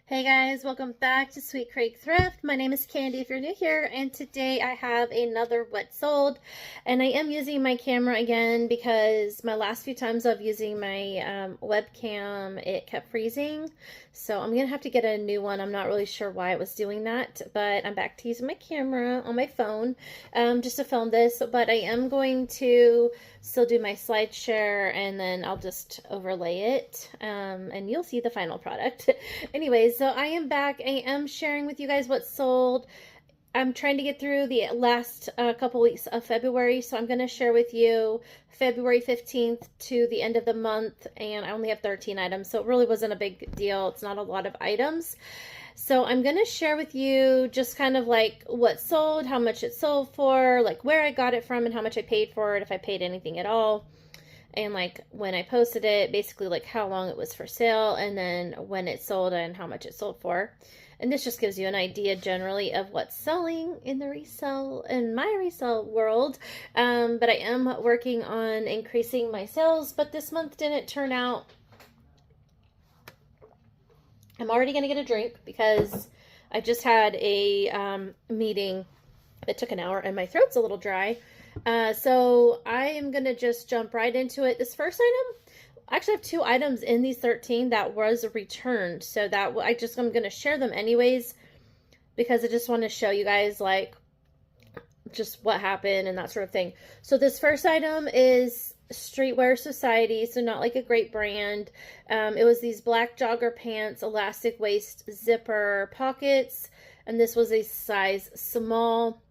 Hey guys, welcome back to Sweet Creek Thrift. My name is Candy if you're new here, and today I have another what sold. And I am using my camera again because my last few times of using my webcam, it kept freezing. So I'm going to have to get a new one. I'm not really sure why it was doing that, but I'm back to using my camera on my phone just to film this. But I am going to still do my SlideShare, and then I'll just overlay it, and you'll see the final product. Anyways, so I am back. I am sharing with you guys what sold. I'm trying to get through the last couple weeks of February, so I'm going to share with you February 15th to the end of the month, and I only have 13 items, so it really wasn't a big deal. It's not a lot of items. So I'm going to share with you just kind of like what sold, how much it sold for, like where I got it from and how much I paid for it, if I paid anything at all. And like when I posted it, basically like how long it was for sale, and then when it sold and how much it sold for. And this just gives you an idea generally of what's selling in my resale world. But I am working on increasing my sales, but this month didn't turn out. I'm already going to get a drink because I just had a meeting that took an hour and my throat's a little dry. So I am going to just jump right into it. This first item, I actually have 2 items in these 13 that was returned. So that I'm going to share them anyways, because I just want to show you guys like just what happened and that sort of thing. So this first item is Streetwear Society, so not like a great brand. It was these black jogger pants, elastic waist, zipper pockets, and this was a size small.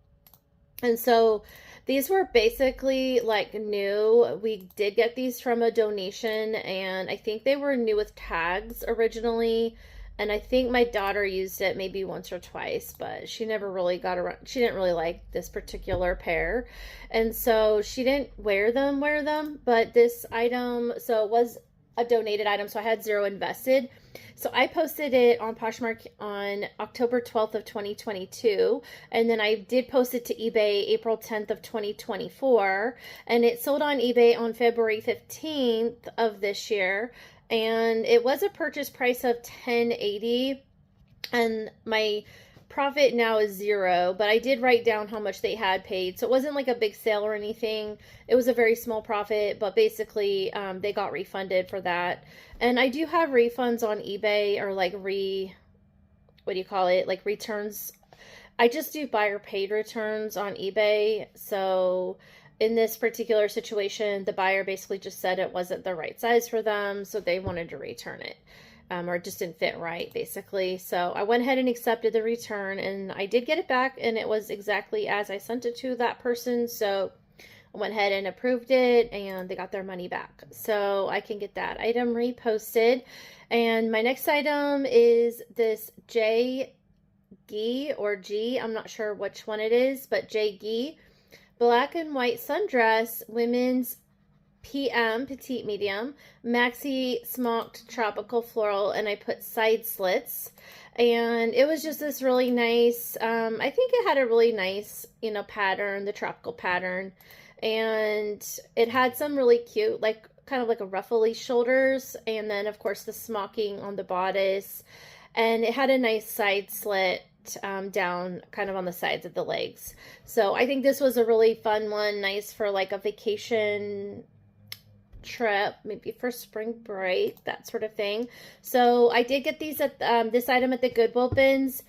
And so these were basically like new. We did get these from a donation, and I think they were new with tags originally. And I think my daughter used it maybe once or twice, but she never really got around. She didn't really like this particular pair. And so she didn't wear them. But this item, so it was a donated item, so I had 0 invested. So I posted it on Poshmark on October 12th of 2022. And then I did post it to eBay April 10th of 2024. And it sold on eBay on February 15th of this year. And it was a purchase price of $10.80, and my profit now is 0, but I did write down how much they had paid, so it wasn't like a big sale or anything. It was a very small profit, but basically they got refunded for that. And I do have refunds on eBay, or like like returns. I just do buyer paid returns on eBay. So in this particular situation, the buyer basically just said it wasn't the right size for them, so they wanted to return it, or it just didn't fit right, basically. So I went ahead and accepted the return, and I did get it back, and it was exactly as I sent it to that person. So I went ahead and approved it, and they got their money back. So I can get that item reposted. And my next item is this J Gi or G, I'm not sure which one it is, but J Gi black and white sundress, women's PM, petite medium, maxi smocked tropical floral, and I put side slits. And it was just this really nice, I think it had a really nice, pattern, the tropical pattern. And it had some really cute, like kind of like a ruffly shoulders, and then of course the smocking on the bodice. And it had a nice side slit down kind of on the sides of the legs. So I think this was a really fun one, nice for like a vacation trip, maybe for spring break, that sort of thing. So I did get these at this item at the Goodwill bins,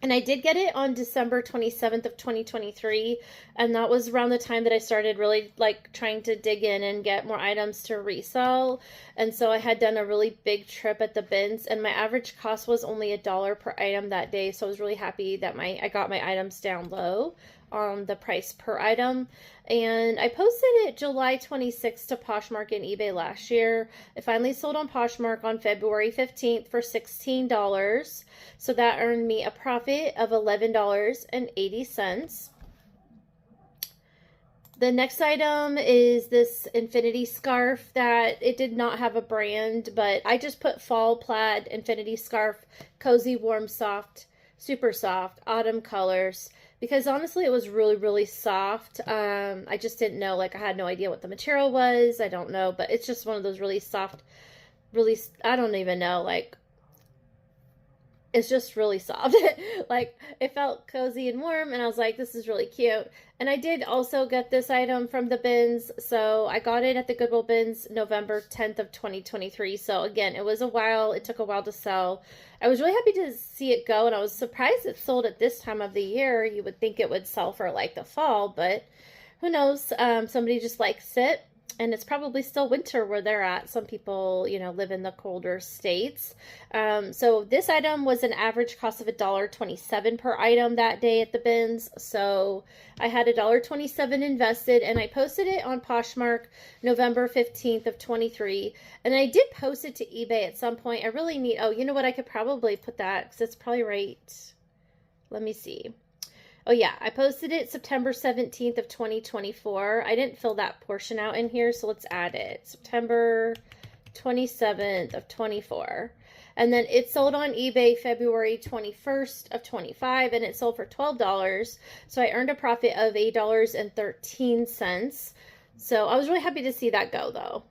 and I did get it on December 27th of 2023, and that was around the time that I started really like trying to dig in and get more items to resell. And so I had done a really big trip at the bins, and my average cost was only $1 per item that day. So I was really happy that I got my items down low on the price per item. And I posted it July 26th to Poshmark and eBay last year. It finally sold on Poshmark on February 15th for $16. So that earned me a profit of $11.80. The next item is this infinity scarf that it did not have a brand, but I just put fall plaid infinity scarf, cozy, warm, soft, super soft, autumn colors. Because honestly, it was really, really soft. I just didn't know, like, I had no idea what the material was. I don't know, but it's just one of those really soft, really, I don't even know, like, is just really soft. Like, it felt cozy and warm, and I was like, this is really cute. And I did also get this item from the bins. So I got it at the Goodwill bins November 10th of 2023. So again, it was a while. It took a while to sell. I was really happy to see it go, and I was surprised it sold at this time of the year. You would think it would sell for like the fall, but who knows? Somebody just likes it. And it's probably still winter where they're at. Some people, you know, live in the colder states. So this item was an average cost of $1.27 per item that day at the bins. So I had $1.27 invested, and I posted it on Poshmark November 15th of 23. And I did post it to eBay at some point. I really need, oh, you know what? I could probably put that because it's probably right. Let me see. Oh yeah, I posted it September 17th of 2024. I didn't fill that portion out in here, so let's add it. September 27th of 24. And then it sold on eBay February 21st of 25, and it sold for $12. So I earned a profit of $8.13. So I was really happy to see that go, though.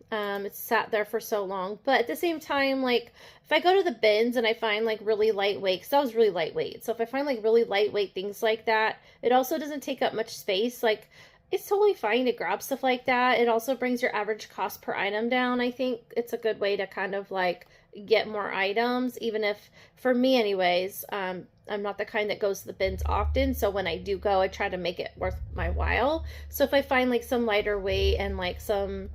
It sat there for so long. But at the same time, like, if I go to the bins and I find, like, really lightweight, because that was really lightweight. So if I find, like, really lightweight things like that, it also doesn't take up much space. Like, it's totally fine to grab stuff like that. It also brings your average cost per item down. I think it's a good way to kind of, like, get more items, even if, for me anyways, I'm not the kind that goes to the bins often, so when I do go, I try to make it worth my while. So if I find like some lighter weight and like some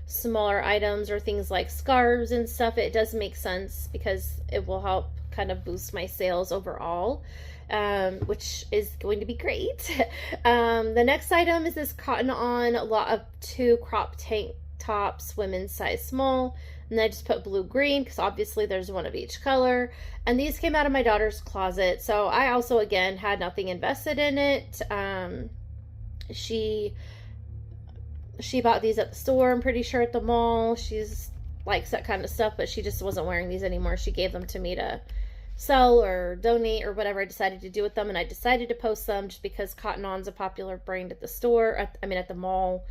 smaller items or things like scarves and stuff, it does make sense because it will help kind of boost my sales overall, which is going to be great. The next item is this Cotton On lot of 2 crop tank tops, women's size small. And then I just put blue green because obviously there's one of each color. And these came out of my daughter's closet. So I also, again, had nothing invested in it. She bought these at the store, I'm pretty sure, at the mall. She's likes that kind of stuff, but she just wasn't wearing these anymore. She gave them to me to sell or donate or whatever I decided to do with them. And I decided to post them just because Cotton On's a popular brand at the store, at the mall.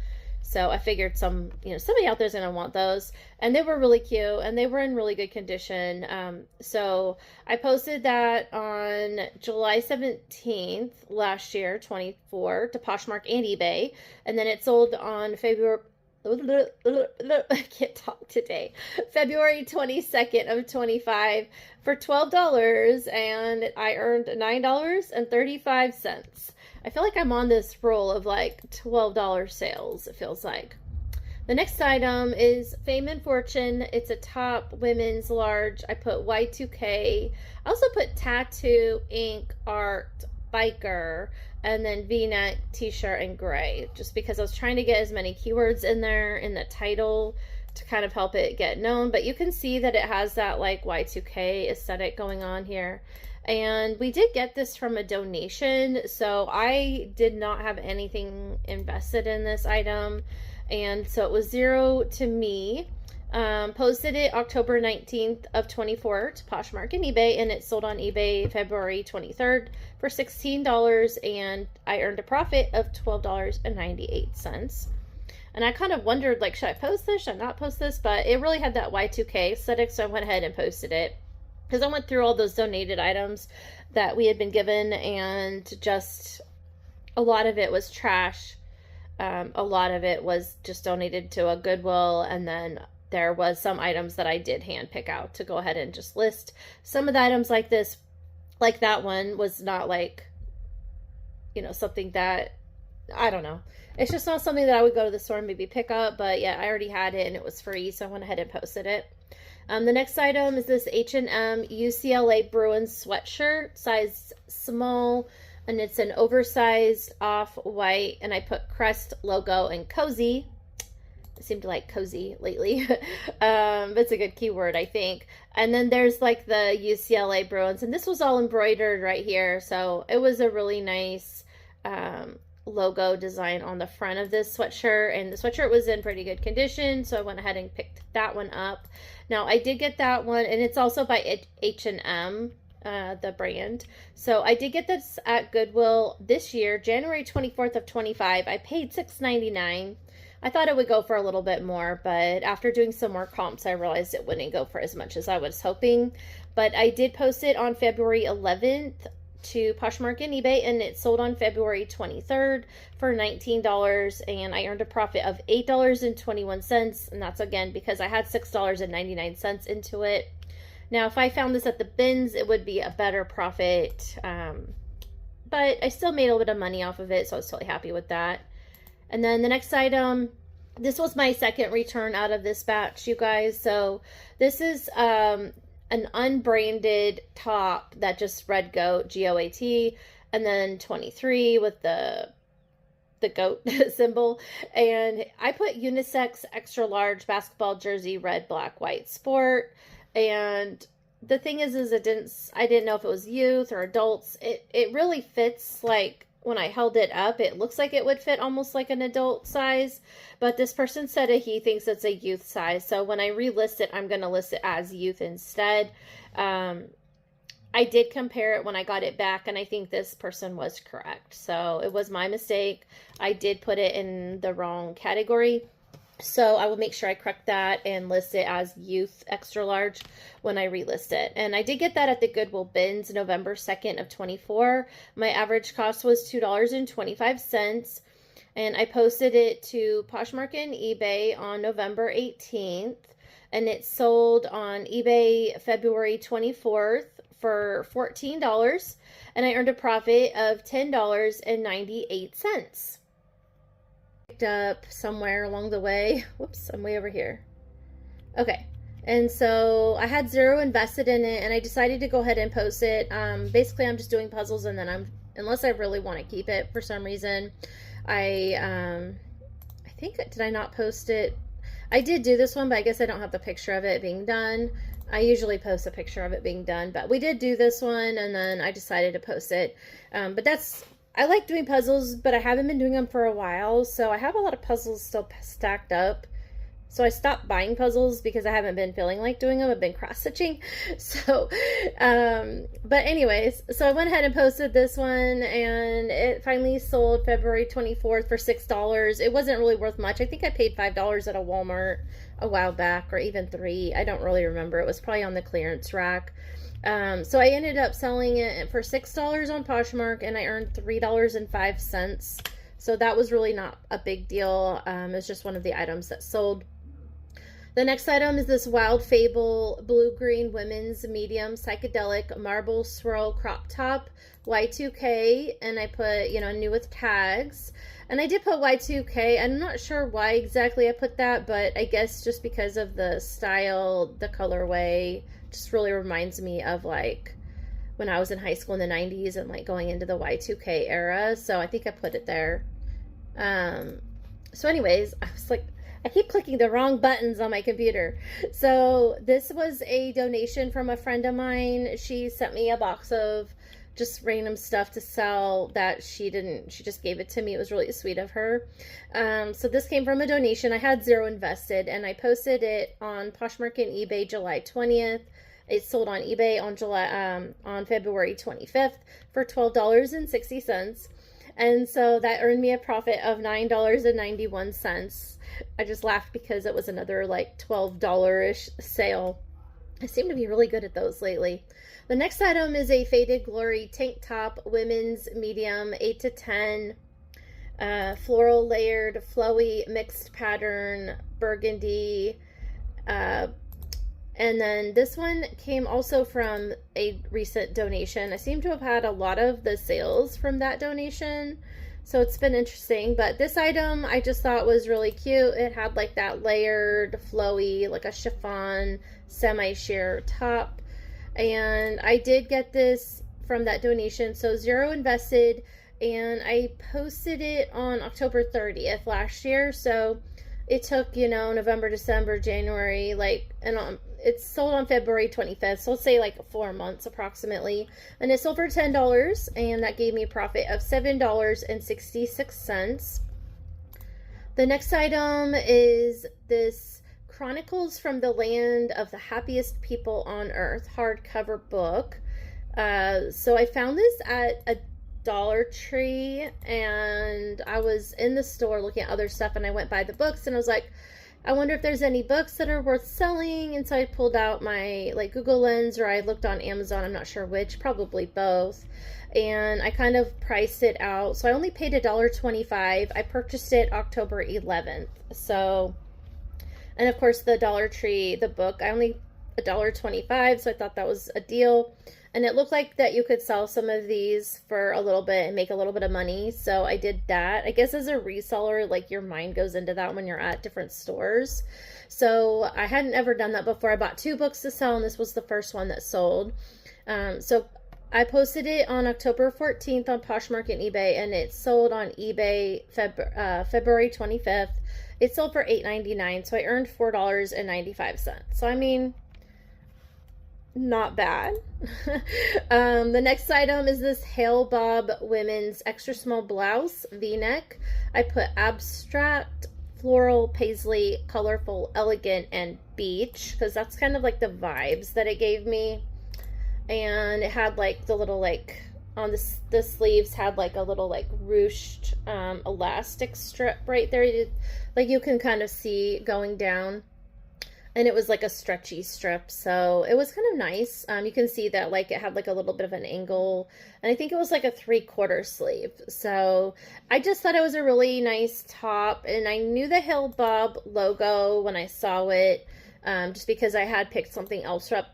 So I figured somebody out there's going to want those. And they were really cute, and they were in really good condition. So I posted that on July 17th last year, 24, to Poshmark and eBay. And then it sold on February... I can't talk today. February 22nd of 25 for $12, and I earned $9.35. I feel like I'm on this roll of like $12 sales, it feels like. The next item is Fame and Fortune. It's a top women's large. I put Y2K. I also put tattoo, ink, art, biker, and then V-neck, t-shirt, and gray, just because I was trying to get as many keywords in there in the title to kind of help it get known. But you can see that it has that like Y2K aesthetic going on here. And we did get this from a donation, so I did not have anything invested in this item, and so it was $0 to me. Posted it October 19th of 24 to Poshmark and eBay, and it sold on eBay February 23rd for $16, and I earned a profit of $12.98. And I kind of wondered, like, should I post this, should I not post this? But it really had that Y2K aesthetic, so I went ahead and posted it. Because I went through all those donated items that we had been given, and just a lot of it was trash. A lot of it was just donated to a Goodwill, and then there was some items that I did hand pick out to go ahead and just list. Some of the items like this, like that one, was not like, something that, I don't know. It's just not something that I would go to the store and maybe pick up, but yeah, I already had it and it was free, so I went ahead and posted it. The next item is this H&M UCLA Bruins sweatshirt, size small, and it's an oversized off-white, and I put crest, logo, and cozy. I seem to like cozy lately. But it's a good keyword, I think. And then there's like the UCLA Bruins, and this was all embroidered right here, so it was a really nice logo design on the front of this sweatshirt, and the sweatshirt was in pretty good condition, so I went ahead and picked that one up. Now I did get that one, and it's also by H&M, the brand. So I did get this at Goodwill this year, January 24th of 25. I paid $6.99. I thought it would go for a little bit more, but after doing some more comps, I realized it wouldn't go for as much as I was hoping. But I did post it on February 11th to Poshmark and eBay, and it sold on February 23rd for $19, and I earned a profit of $8.21, and that's again because I had $6.99 into it. Now, if I found this at the bins, it would be a better profit, but I still made a little bit of money off of it, so I was totally happy with that. And then the next item, this was my second return out of this batch, you guys. So this is an unbranded top that just read goat, G-O-A-T, and then 23 with the goat symbol. And I put unisex extra large basketball jersey, red, black, white, sport. And the thing is I didn't know if it was youth or adults. It really fits, like, when I held it up, it looks like it would fit almost like an adult size, but this person said he thinks it's a youth size. So when I relist it, I'm going to list it as youth instead. I did compare it when I got it back, and I think this person was correct. So it was my mistake. I did put it in the wrong category. So I will make sure I correct that and list it as youth extra large when I relist it. And I did get that at the Goodwill bins November 2nd of 24. My average cost was $2.25. And I posted it to Poshmark and eBay on November 18th. And it sold on eBay February 24th for $14. And I earned a profit of $10.98. Up somewhere along the way. Whoops, I'm way over here. Okay, and so I had $0 invested in it, and I decided to go ahead and post it. Basically, I'm just doing puzzles, and then unless I really want to keep it for some reason, I think, did I not post it? I did do this one, but I guess I don't have the picture of it being done. I usually post a picture of it being done, but we did do this one, and then I decided to post it. But I like doing puzzles, but I haven't been doing them for a while, so I have a lot of puzzles still stacked up. So I stopped buying puzzles because I haven't been feeling like doing them. I've been cross-stitching. So, but anyways, so I went ahead and posted this one, and it finally sold February 24th for $6. It wasn't really worth much. I think I paid $5 at a Walmart a while back, or even $3. I don't really remember. It was probably on the clearance rack. So I ended up selling it for $6 on Poshmark, and I earned $3.05. So that was really not a big deal. It was just one of the items that sold. The next item is this Wild Fable blue-green women's medium psychedelic marble swirl crop top, Y2K, and I put, new with tags. And I did put Y2K. I'm not sure why exactly I put that, but I guess just because of the style, the colorway, just really reminds me of like when I was in high school in the 90s and like going into the Y2K era. So I think I put it there. So anyways, I was like, I keep clicking the wrong buttons on my computer. So this was a donation from a friend of mine. She sent me a box of just random stuff to sell that she just gave it to me. It was really sweet of her. So this came from a donation. I had $0 invested, and I posted it on Poshmark and eBay July 20th. It sold on eBay on February 25th for $12.60. And so that earned me a profit of $9.91. I just laughed because it was another like $12-ish sale. I seem to be really good at those lately. The next item is a Faded Glory tank top, women's medium, 8 to 10, floral layered, flowy, mixed pattern, burgundy. And then this one came also from a recent donation. I seem to have had a lot of the sales from that donation, so it's been interesting. But this item I just thought was really cute. It had like that layered, flowy, like a chiffon, semi-sheer top. And I did get this from that donation, so $0 invested, and I posted it on October 30th last year. So it took, November, December, January, and it's sold on February 25th, so let's say like 4 months approximately. And it sold for $10, and that gave me a profit of $7.66. The next item is this Chronicles from the Land of the Happiest People on Earth hardcover book. So I found this at a Dollar Tree, and I was in the store looking at other stuff, and I went by the books, and I was like, I wonder if there's any books that are worth selling. And so I pulled out my like Google Lens, or I looked on Amazon, I'm not sure which, probably both. And I kind of priced it out. So I only paid $1.25. I purchased it October 11th. So, and of course the Dollar Tree, the book, I only $1.25. So I thought that was a deal. And it looked like that you could sell some of these for a little bit and make a little bit of money. So I did that. I guess as a reseller, like your mind goes into that when you're at different stores. So I hadn't ever done that before. I bought 2 books to sell, and this was the first one that sold. So I posted it on October 14th on Poshmark and eBay, and it sold on eBay February 25th. It sold for $8.99, so I earned $4.95. So I mean, not bad. The next item is this Hale Bob women's extra small blouse v-neck. I put abstract, floral, paisley, colorful, elegant, and beach, because that's kind of like the vibes that it gave me. And it had like the little like on the sleeves had like a little like ruched elastic strip right there, like you can kind of see going down. And it was like a stretchy strip, so it was kind of nice. You can see that like it had like a little bit of an angle, and I think it was like a 3/4 sleeve. So I just thought it was a really nice top, and I knew the Hale Bob logo when I saw it, just because I had picked something else up.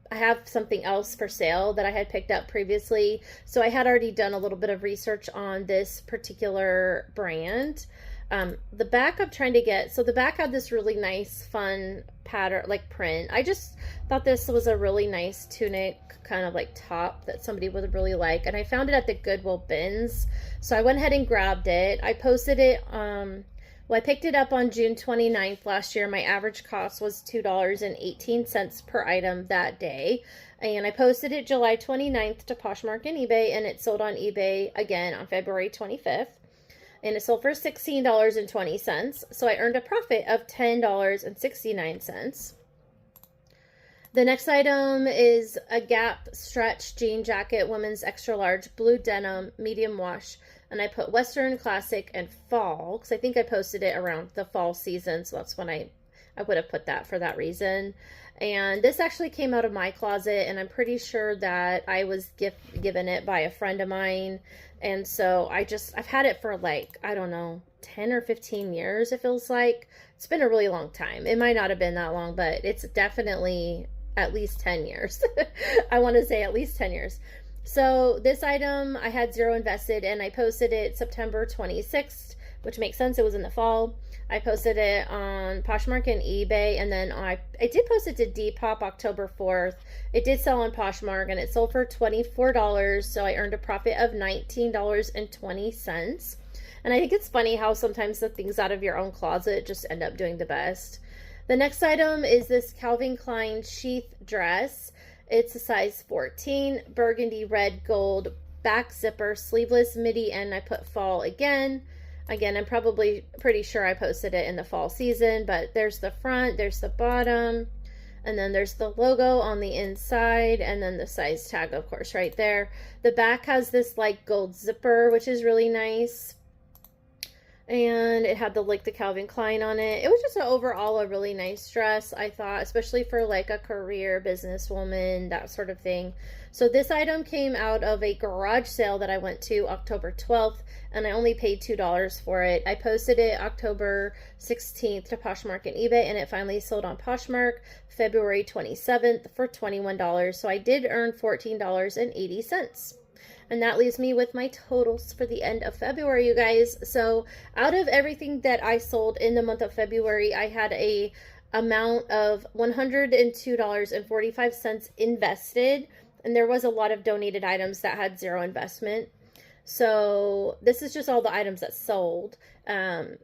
I have something else for sale that I had picked up previously, so I had already done a little bit of research on this particular brand. The back I'm trying to get, so the back had this really nice, fun pattern, like print. I just thought this was a really nice tunic kind of like top that somebody would really like. And I found it at the Goodwill bins. So I went ahead and grabbed it. I posted it, well, I picked it up on June 29th last year. My average cost was $2.18 per item that day. And I posted it July 29th to Poshmark and eBay, and it sold on eBay again on February 25th. And it sold for $16.20. So I earned a profit of $10.69. The next item is a Gap stretch jean jacket, women's extra large, blue denim, medium wash. And I put Western, Classic, and Fall, because I think I posted it around the fall season. So that's when I would have put that for that reason. And this actually came out of my closet, and I'm pretty sure that I was given it by a friend of mine. And so I've had it for like, I don't know, 10 or 15 years, it feels like. It's been a really long time. It might not have been that long, but it's definitely at least 10 years. I want to say at least 10 years. So this item, I had zero invested, and I posted it September 26th, which makes sense. It was in the fall. I posted it on Poshmark and eBay, and then I did post it to Depop October 4th. It did sell on Poshmark, and it sold for $24, so I earned a profit of $19.20. And I think it's funny how sometimes the things out of your own closet just end up doing the best. The next item is this Calvin Klein sheath dress. It's a size 14, burgundy, red, gold, back zipper, sleeveless midi, and I put fall again. Again, I'm probably pretty sure I posted it in the fall season, but there's the front, there's the bottom, and then there's the logo on the inside, and then the size tag, of course, right there. The back has this like gold zipper, which is really nice. And it had the Calvin Klein on it. It was just overall a really nice dress, I thought, especially for like a career businesswoman, that sort of thing. So this item came out of a garage sale that I went to October 12th, and I only paid $2 for it. I posted it October 16th to Poshmark and eBay, and it finally sold on Poshmark February 27th for $21. So I did earn $14.80. And that leaves me with my totals for the end of February, you guys. So out of everything that I sold in the month of February, I had a amount of $102.45 invested. And there was a lot of donated items that had zero investment. So this is just all the items that sold. The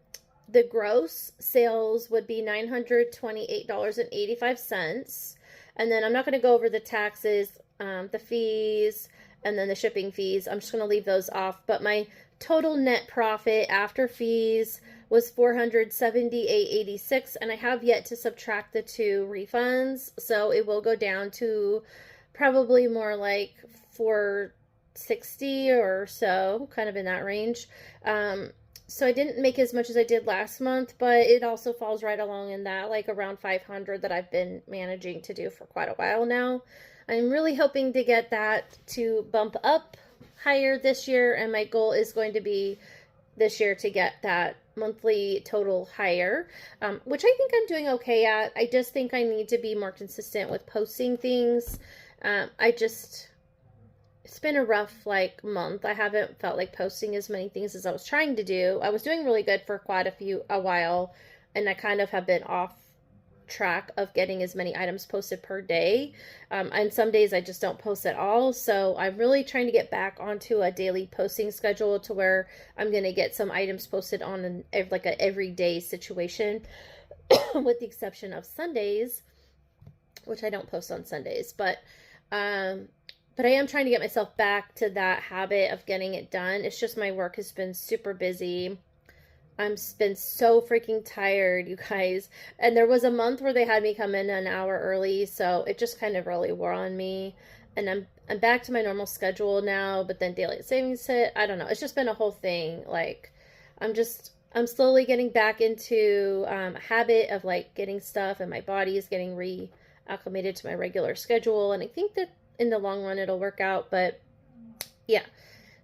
gross sales would be $928.85. And then I'm not going to go over the taxes, the fees, and then the shipping fees. I'm just going to leave those off. But my total net profit after fees was $478.86, and I have yet to subtract the 2 refunds. So it will go down to probably more like $460 or so, kind of in that range. So I didn't make as much as I did last month, but it also falls right along in that, like around 500 that I've been managing to do for quite a while now. I'm really hoping to get that to bump up higher this year, and my goal is going to be this year to get that monthly total higher, which I think I'm doing okay at. I just think I need to be more consistent with posting things. It's been a rough like month. I haven't felt like posting as many things as I was trying to do. I was doing really good for quite a while, and I kind of have been off track of getting as many items posted per day. And some days I just don't post at all. So I'm really trying to get back onto a daily posting schedule to where I'm going to get some items posted on like a everyday situation, with the exception of Sundays, which I don't post on Sundays. But I am trying to get myself back to that habit of getting it done. It's just my work has been super busy. I've been so freaking tired, you guys. And there was a month where they had me come in an hour early, so it just kind of really wore on me. And I'm back to my normal schedule now, but then daylight savings hit. I don't know. It's just been a whole thing. Like, I'm slowly getting back into a habit of like getting stuff, and my body is getting reacclimated to my regular schedule. And I think that in the long run it'll work out, but yeah.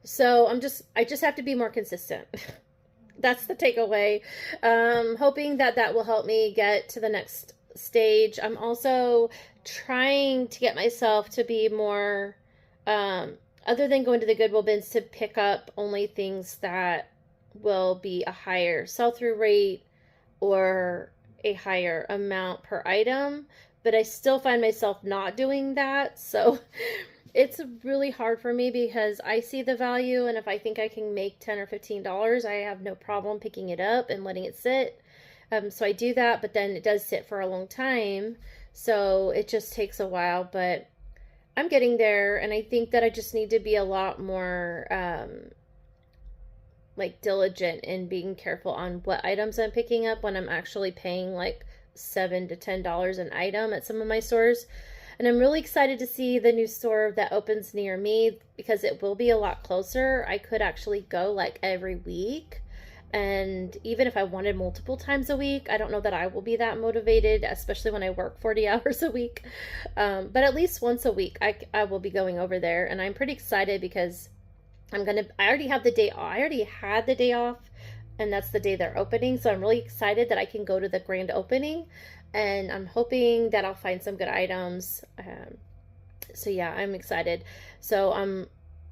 So I just have to be more consistent. That's the takeaway. Hoping that will help me get to the next stage. I'm also trying to get myself to be more, other than going to the Goodwill bins, to pick up only things that will be a higher sell-through rate or a higher amount per item. But I still find myself not doing that. So it's really hard for me because I see the value, and if I think I can make $10 or $15, I have no problem picking it up and letting it sit. So I do that, but then it does sit for a long time. So it just takes a while, but I'm getting there. And I think that I just need to be a lot more like diligent in being careful on what items I'm picking up when I'm actually paying like $7 to $10 an item at some of my stores. And I'm really excited to see the new store that opens near me because it will be a lot closer. I could actually go like every week. And even if I wanted multiple times a week, I don't know that I will be that motivated, especially when I work 40 hours a week. But at least once a week, I will be going over there. And I'm pretty excited because I already had the day off, and that's the day they're opening. So I'm really excited that I can go to the grand opening, and I'm hoping that I'll find some good items. So yeah, I'm excited. So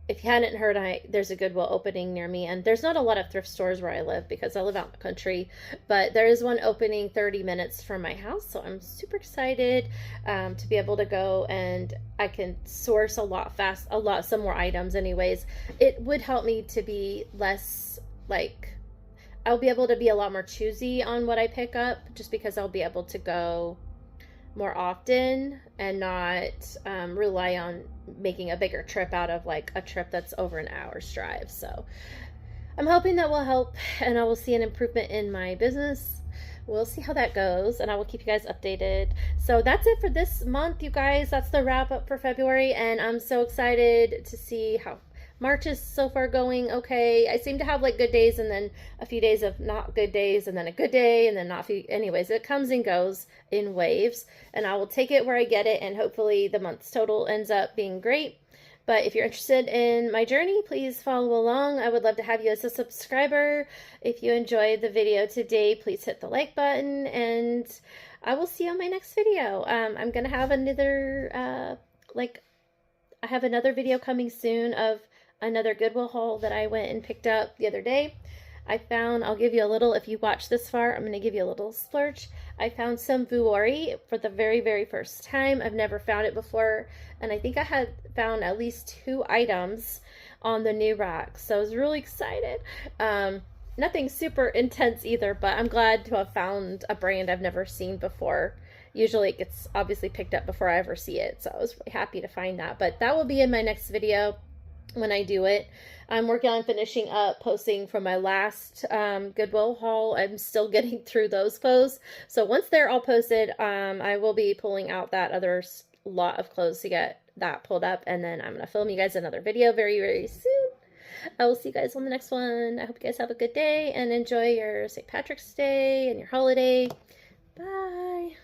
if you hadn't heard, there's a Goodwill opening near me, and there's not a lot of thrift stores where I live because I live out in the country, but there is one opening 30 minutes from my house. So I'm super excited to be able to go, and I can source some more items anyways. It would help me to be less like, I'll be able to be a lot more choosy on what I pick up, just because I'll be able to go more often and not rely on making a bigger trip out of like a trip that's over an hour's drive. So I'm hoping that will help, and I will see an improvement in my business. We'll see how that goes, and I will keep you guys updated. So that's it for this month, you guys. That's the wrap up for February, and I'm so excited to see how March is so far going okay. I seem to have like good days, and then a few days of not good days, and then a good day, and then not few. Anyways, it comes and goes in waves, and I will take it where I get it, and hopefully the month's total ends up being great. But if you're interested in my journey, please follow along. I would love to have you as a subscriber. If you enjoyed the video today, please hit the like button, and I will see you on my next video. I'm going to have another, I have another video coming soon of another Goodwill haul that I went and picked up the other day. I'll give you a little, if you watch this far, I'm going to give you a little splurge. I found some Vuori for the very, very first time. I've never found it before, and I think I had found at least 2 items on the new rack, so I was really excited. Nothing super intense either, but I'm glad to have found a brand I've never seen before. Usually it gets obviously picked up before I ever see it, so I was really happy to find that. But that will be in my next video when I do it. I'm working on finishing up posting from my last Goodwill haul. I'm still getting through those clothes. So once they're all posted, I will be pulling out that other lot of clothes to get that pulled up. And then I'm going to film you guys another video very, very soon. I will see you guys on the next one. I hope you guys have a good day and enjoy your St. Patrick's Day and your holiday. Bye.